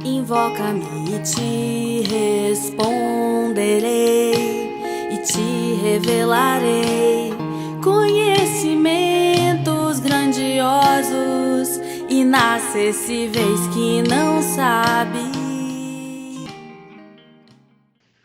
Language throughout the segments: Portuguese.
Invoca-me e te responderei, e te revelarei conhecimentos grandiosos, inacessíveis que não sabe.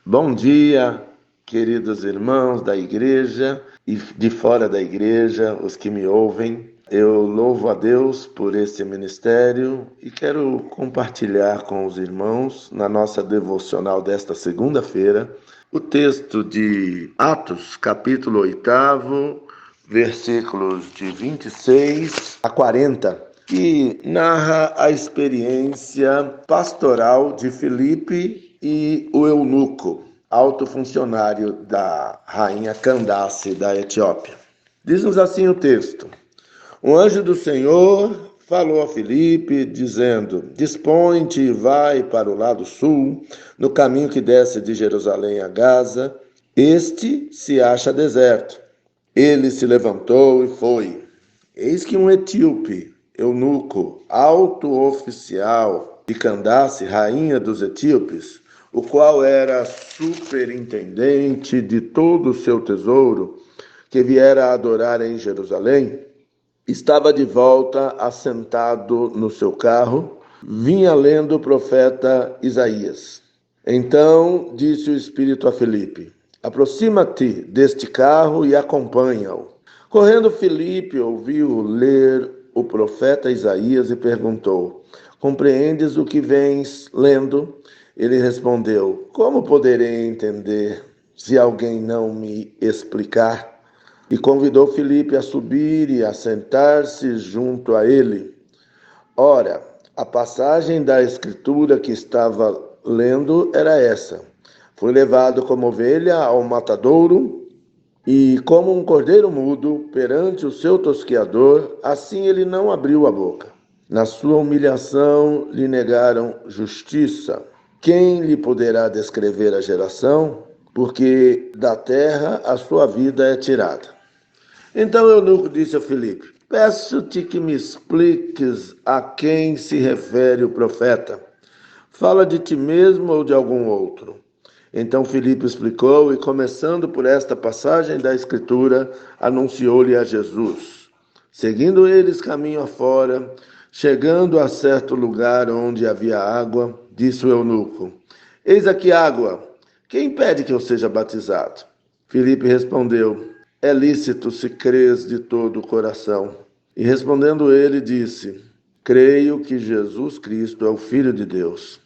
Bom dia, queridos irmãos da igreja e de fora da igreja, os que me ouvem. Eu louvo a Deus por esse ministério e quero compartilhar com os irmãos, na nossa devocional desta segunda-feira, o texto de Atos, capítulo 8, versículos de 26 a 40, que narra a experiência pastoral de Filipe e o eunuco, alto funcionário da rainha Candace da Etiópia. Diz-nos assim o texto: um anjo do Senhor falou a Filipe, dizendo: dispõe-te e vai para o lado sul, no caminho que desce de Jerusalém a Gaza. Este se acha deserto. Ele se levantou e foi. Eis que um etíope, eunuco, alto oficial de Candace, rainha dos etíopes, o qual era superintendente de todo o seu tesouro, que viera adorar em Jerusalém, estava de volta assentado no seu carro, vinha lendo o profeta Isaías. Então disse o Espírito a Filipe: aproxima-te deste carro e acompanha-o. Correndo, Filipe ouviu ler o profeta Isaías e perguntou: compreendes o que vens lendo? Ele respondeu: como poderei entender se alguém não me explicar? E convidou Filipe a subir e a sentar-se junto a ele. Ora, a passagem da escritura que estava lendo era essa: foi levado como ovelha ao matadouro, e como um cordeiro mudo perante o seu tosqueador, assim ele não abriu a boca. Na sua humilhação lhe negaram justiça. Quem lhe poderá descrever a geração? Porque da terra a sua vida é tirada. Então o eunuco disse a Filipe: peço-te que me expliques a quem se refere o profeta. Fala de ti mesmo ou de algum outro? Então Filipe explicou e, começando por esta passagem da Escritura, anunciou-lhe a Jesus. Seguindo eles caminho afora, chegando a certo lugar onde havia água, disse o eunuco: eis aqui água, quem impede que eu seja batizado? Filipe respondeu: é lícito se crês de todo o coração. E respondendo ele, disse: creio que Jesus Cristo é o Filho de Deus.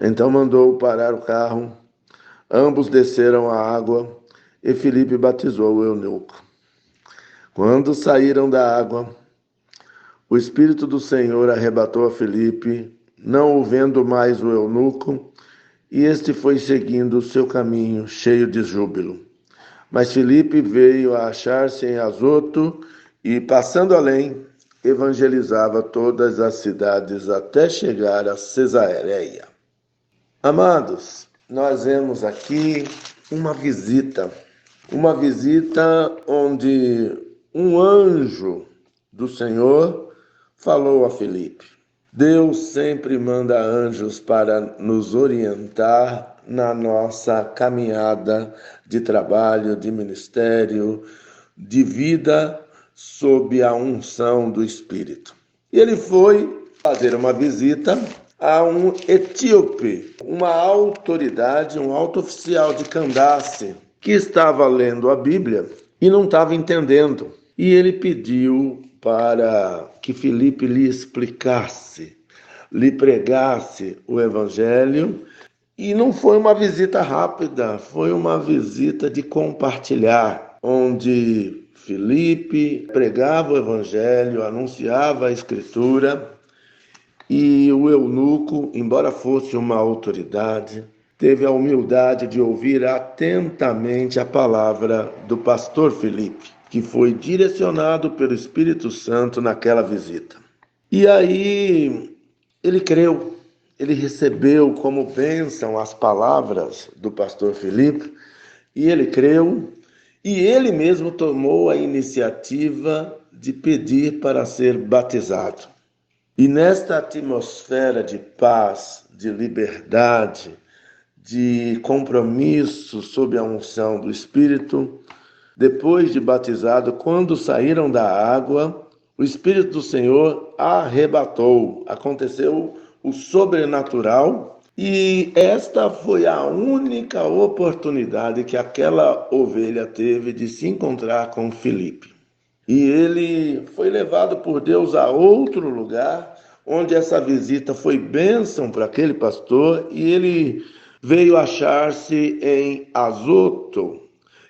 Então mandou parar o carro, ambos desceram à água e Filipe batizou o eunuco. Quando saíram da água, o Espírito do Senhor arrebatou a Filipe, não o vendo mais o eunuco, e este foi seguindo o seu caminho, cheio de júbilo. Mas Filipe veio a achar-se em Azoto e, passando além, evangelizava todas as cidades até chegar a Cesareia. Amados, nós vemos aqui uma visita onde um anjo do Senhor falou a Filipe. Deus sempre manda anjos para nos orientar na nossa caminhada de trabalho, de ministério, de vida sob a unção do Espírito. E ele foi fazer uma visita a um etíope, uma autoridade, um alto oficial de Candace, que estava lendo a Bíblia e não estava entendendo. E ele pediu para que Filipe lhe explicasse, lhe pregasse o Evangelho. E não foi uma visita rápida, foi uma visita de compartilhar, onde Filipe pregava o Evangelho, anunciava a Escritura, e o eunuco, embora fosse uma autoridade, teve a humildade de ouvir atentamente a palavra do pastor Filipe, que foi direcionado pelo Espírito Santo naquela visita. E aí ele creu. Ele recebeu como bênção as palavras do pastor Filipe, e ele creu, e ele mesmo tomou a iniciativa de pedir para ser batizado. E nesta atmosfera de paz, de liberdade, de compromisso sob a unção do Espírito, depois de batizado, quando saíram da água, o Espírito do Senhor arrebatou. Aconteceu o sobrenatural e esta foi a única oportunidade que aquela ovelha teve de se encontrar com Filipe. E ele foi levado por Deus a outro lugar, onde essa visita foi bênção para aquele pastor, e ele veio achar-se em Azoto,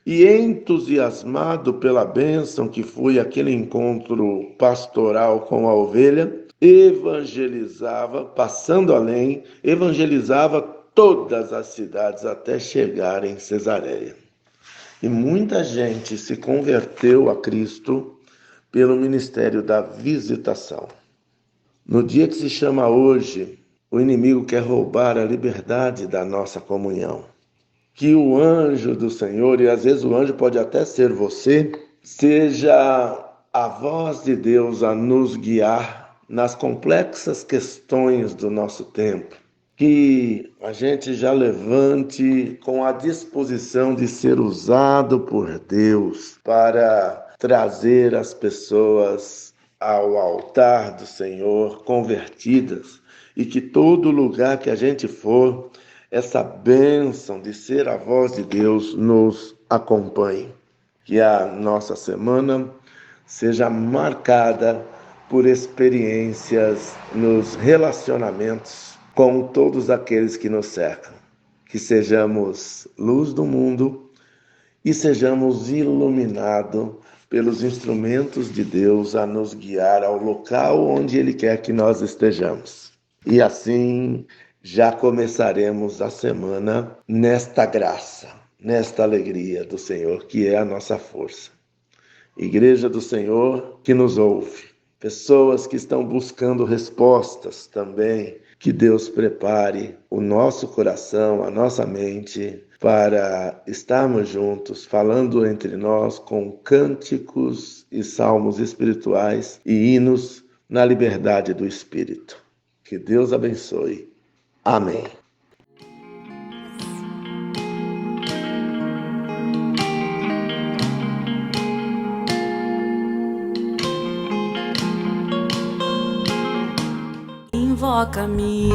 e entusiasmado pela bênção que foi aquele encontro pastoral com a ovelha, evangelizava, passando além, evangelizava todas as cidades até chegar em Cesareia. E muita gente se converteu a Cristo pelo ministério da visitação. No dia que se chama hoje, o inimigo quer roubar a liberdade da nossa comunhão. Que o anjo do Senhor, e às vezes o anjo pode até ser você, seja a voz de Deus a nos guiar nas complexas questões do nosso tempo. Que a gente já levante com a disposição de ser usado por Deus para trazer as pessoas ao altar do Senhor convertidas, e que todo lugar que a gente for, essa bênção de ser a voz de Deus nos acompanhe. Que a nossa semana seja marcada por experiências nos relacionamentos com todos aqueles que nos cercam. Que sejamos luz do mundo e sejamos iluminados pelos instrumentos de Deus a nos guiar ao local onde Ele quer que nós estejamos. E assim já começaremos a semana nesta graça, nesta alegria do Senhor, que é a nossa força. Igreja do Senhor que nos ouve, pessoas que estão buscando respostas também, que Deus prepare o nosso coração, a nossa mente, para estarmos juntos, falando entre nós com cânticos e salmos espirituais e hinos na liberdade do Espírito. Que Deus abençoe. Amém. Invoca-me